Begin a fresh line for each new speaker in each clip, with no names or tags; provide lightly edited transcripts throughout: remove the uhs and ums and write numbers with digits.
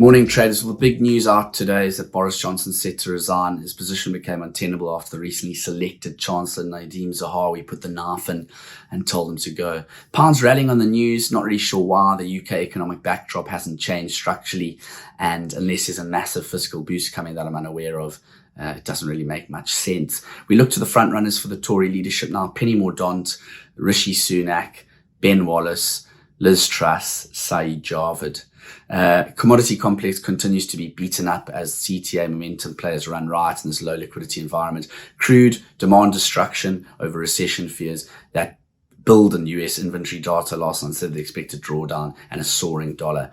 Morning traders. Well, the big news out today is that Boris Johnson set to resign. His position became untenable after the recently selected Chancellor Nadhim Zahawi put the knife in and told him to go. Pound's rallying on the news, not really sure why. The UK economic backdrop hasn't changed structurally, and unless there's a massive fiscal boost coming that I'm unaware of, it doesn't really make much sense. We look to the front runners for the Tory leadership now: Penny Mordaunt, Rishi Sunak, Ben Wallace, Liz Truss, Saeed Javid. Commodity complex continues to be beaten up as CTA momentum players run riot in this low liquidity environment. Crude, demand destruction over recession fears, that build in US inventory data last month said the expected drawdown, and a soaring dollar.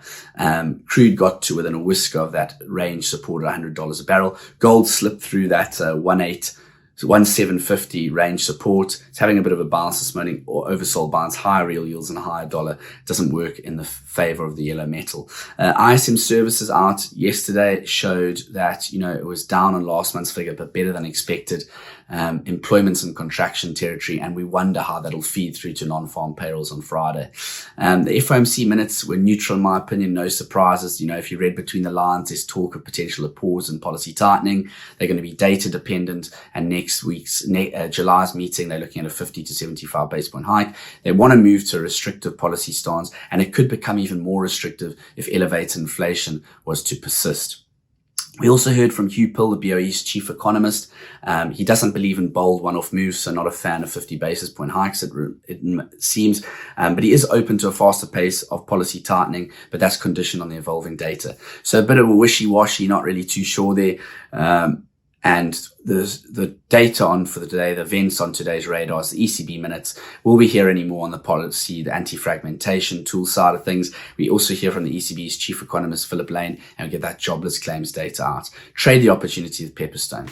Crude got to within a whisker of that range support at $100 a barrel. Gold slipped through that 1750 range support. It's having a bit of a bounce this morning, or oversold bounce, higher real yields and a higher dollar. Doesn't work in the favor of the yellow metal. ISM services out yesterday showed that, it was down on last month's figure, but better than expected. Employment's in contraction territory, and we wonder how that'll feed through to non-farm payrolls on Friday. The FOMC minutes were neutral, in my opinion. No surprises. If you read between the lines, there's talk of potential pause in policy tightening. They're going to be data dependent, and next week's July's meeting, they're looking at a 50 to 75 base point hike. They want to move to a restrictive policy stance, and it could become even more restrictive if elevated inflation was to persist. We also heard from Hugh Pill, the BOE's chief economist. He doesn't believe in bold one-off moves, so not a fan of 50 basis point hikes, it seems. But he is open to a faster pace of policy tightening, but that's conditioned on the evolving data. So a bit of a wishy-washy, not really too sure there. And the data on for the day, the events on today's radar is the ECB minutes. Will we hear any more on the policy, the anti-fragmentation tool side of things? We also hear from the ECB's Chief Economist Lane, and we get that jobless claims data out. Trade the opportunity with Pepperstone.